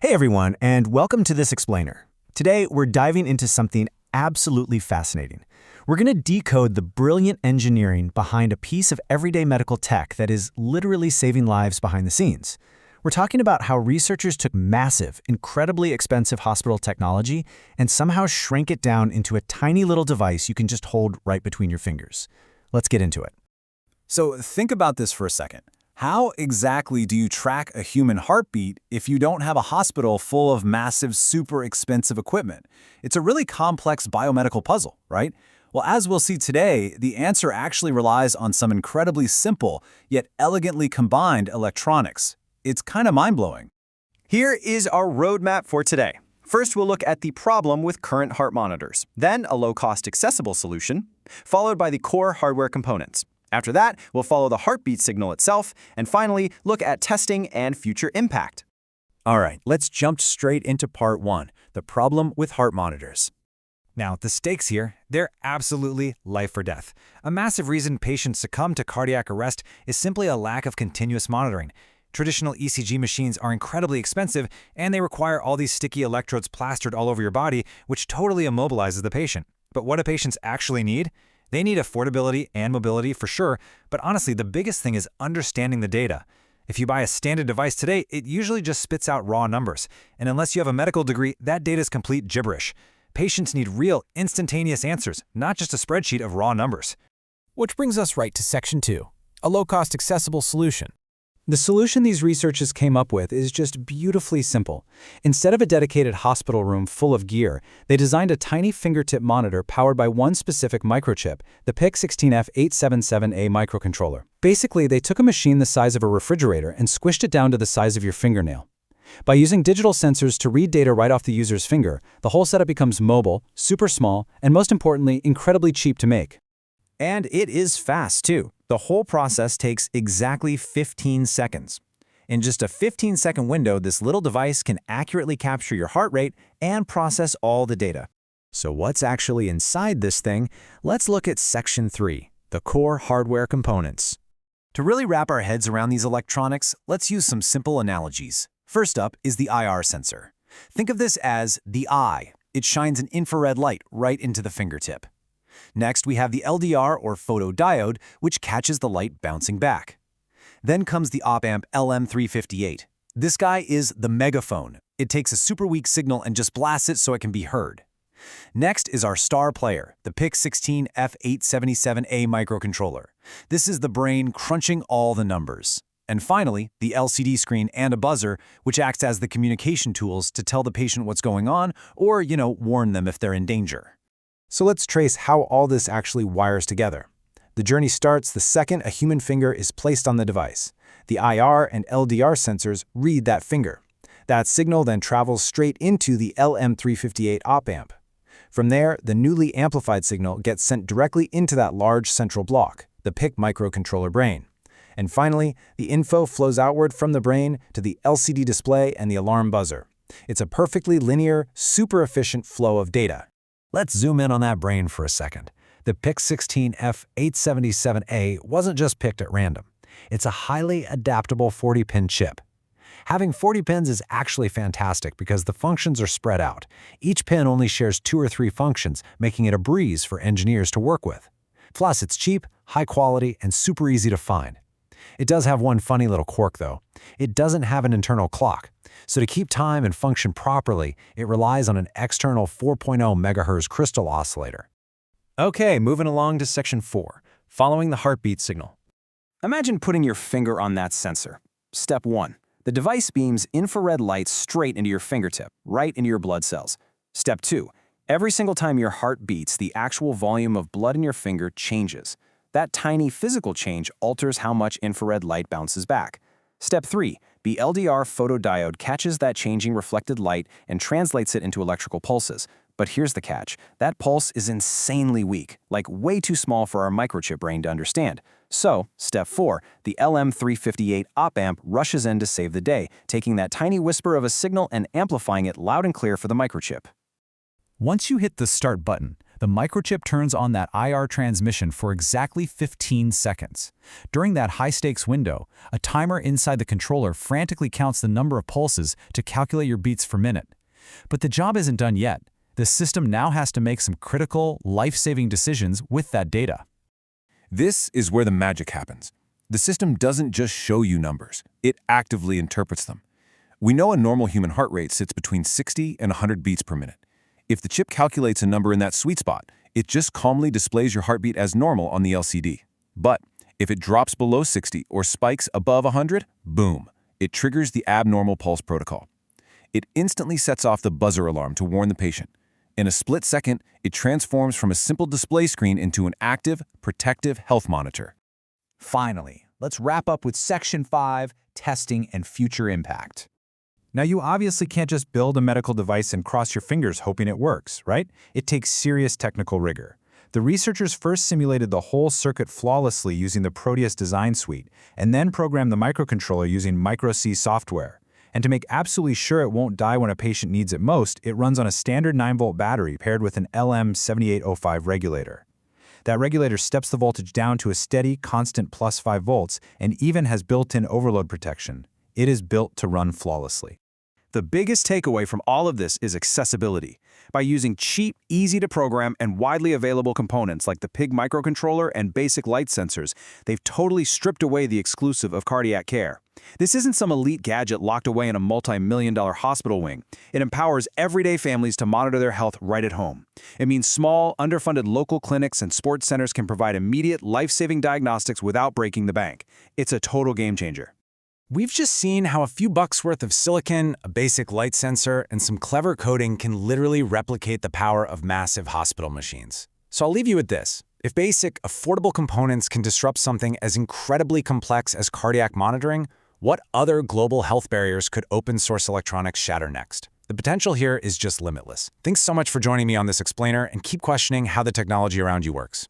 Hey everyone, and welcome to this explainer. Today, we're diving into something absolutely fascinating. We're going to decode the brilliant engineering behind a piece of everyday medical tech that is literally saving lives behind the scenes. We're talking about how researchers took massive, incredibly expensive hospital technology and somehow shrank it down into a tiny little device you can just hold right between your fingers. Let's get into it. So think about this for a second. How exactly do you track a human heartbeat if you don't have a hospital full of massive, super expensive equipment? It's a really complex biomedical puzzle, right? Well, as we'll see today, the answer actually relies on some incredibly simple, yet elegantly combined electronics. It's kind of mind-blowing. Here is our roadmap for today. First, we'll look at the problem with current heart monitors, then a low-cost accessible solution, followed by the core hardware components. After that, we'll follow the heartbeat signal itself, and finally, look at testing and future impact. All right, let's jump straight into part one, the problem with heart monitors. Now, the stakes here, they're absolutely life or death. A massive reason patients succumb to cardiac arrest is simply a lack of continuous monitoring. Traditional ECG machines are incredibly expensive, and they require all these sticky electrodes plastered all over your body, which totally immobilizes the patient. But what do patients actually need? They need affordability and mobility for sure, but honestly, the biggest thing is understanding the data. If you buy a standard device today, it usually just spits out raw numbers. And unless you have a medical degree, that data is complete gibberish. Patients need real, instantaneous answers, not just a spreadsheet of raw numbers. Which brings us right to Section 2, a low-cost accessible solution. The solution these researchers came up with is just beautifully simple. Instead of a dedicated hospital room full of gear, they designed a tiny fingertip monitor powered by one specific microchip, the PIC16F877A microcontroller. Basically, they took a machine the size of a refrigerator and squished it down to the size of your fingernail. By using digital sensors to read data right off the user's finger, the whole setup becomes mobile, super small, and most importantly, incredibly cheap to make. And it is fast, too. The whole process takes exactly 15 seconds. In just a 15-second window, this little device can accurately capture your heart rate and process all the data. So what's actually inside this thing? Let's look at Section 3, the core hardware components. To really wrap our heads around these electronics, let's use some simple analogies. First up is the IR sensor. Think of this as the eye. It shines an infrared light right into the fingertip. Next, we have the LDR or photodiode, which catches the light bouncing back. Then comes the op-amp LM358. This guy is the megaphone. It takes a super weak signal and just blasts it so it can be heard. Next is our star player, the PIC16F877A microcontroller. This is the brain crunching all the numbers. And finally, the LCD screen and a buzzer, which acts as the communication tools to tell the patient what's going on or, warn them if they're in danger. So let's trace how all this actually wires together. The journey starts the second a human finger is placed on the device. The IR and LDR sensors read that finger. That signal then travels straight into the LM358 op-amp. From there, the newly amplified signal gets sent directly into that large central block, the PIC microcontroller brain. And finally, the info flows outward from the brain to the LCD display and the alarm buzzer. It's a perfectly linear, super efficient flow of data. Let's zoom in on that brain for a second. The PIC16F877A wasn't just picked at random. It's a highly adaptable 40-pin chip. Having 40 pins is actually fantastic because the functions are spread out. Each pin only shares 2 or 3 functions, making it a breeze for engineers to work with. Plus, it's cheap, high quality, and super easy to find. It does have one funny little quirk, though. It doesn't have an internal clock. So to keep time and function properly, it relies on an external 4.0 MHz crystal oscillator. Okay, moving along to Section 4, following the heartbeat signal. Imagine putting your finger on that sensor. Step 1. The device beams infrared light straight into your fingertip, right into your blood cells. Step 2. Every single time your heart beats, the actual volume of blood in your finger changes. That tiny physical change alters how much infrared light bounces back. Step 3. The LDR photodiode catches that changing reflected light and translates it into electrical pulses. But here's the catch. That pulse is insanely weak, like way too small for our microchip brain to understand. So, Step 4. The LM358 op-amp rushes in to save the day, taking that tiny whisper of a signal and amplifying it loud and clear for the microchip. Once you hit the start button, The microchip turns on that IR transmission for exactly 15 seconds. During that high-stakes window, a timer inside the controller frantically counts the number of pulses to calculate your beats per minute. But the job isn't done yet. The system now has to make some critical, life-saving decisions with that data. This is where the magic happens. The system doesn't just show you numbers, it actively interprets them. We know a normal human heart rate sits between 60 and 100 beats per minute. If the chip calculates a number in that sweet spot, it just calmly displays your heartbeat as normal on the LCD. But if it drops below 60 or spikes above 100, boom, it triggers the abnormal pulse protocol. It instantly sets off the buzzer alarm to warn the patient. In a split second, it transforms from a simple display screen into an active, protective health monitor. Finally, let's wrap up with Section 5, testing and future impact. Now, you obviously can't just build a medical device and cross your fingers hoping it works, right? It takes serious technical rigor. The researchers first simulated the whole circuit flawlessly using the Proteus design suite, and then programmed the microcontroller using Micro-C software. And to make absolutely sure it won't die when a patient needs it most, it runs on a standard 9-volt battery paired with an LM7805 regulator. That regulator steps the voltage down to a steady, constant plus 5 volts and even has built-in overload protection. It is built to run flawlessly. The biggest takeaway from all of this is accessibility. By using cheap, easy-to-program, and widely available components like the PIG microcontroller and basic light sensors, they've totally stripped away the exclusive of cardiac care. This isn't some elite gadget locked away in a multi-million-dollar hospital wing. It empowers everyday families to monitor their health right at home. It means small, underfunded local clinics and sports centers can provide immediate, life-saving diagnostics without breaking the bank. It's a total game-changer. We've just seen how a few bucks worth of silicon, a basic light sensor, and some clever coding can literally replicate the power of massive hospital machines. So I'll leave you with this. If basic, affordable components can disrupt something as incredibly complex as cardiac monitoring, what other global health barriers could open-source electronics shatter next? The potential here is just limitless. Thanks so much for joining me on this explainer, and keep questioning how the technology around you works.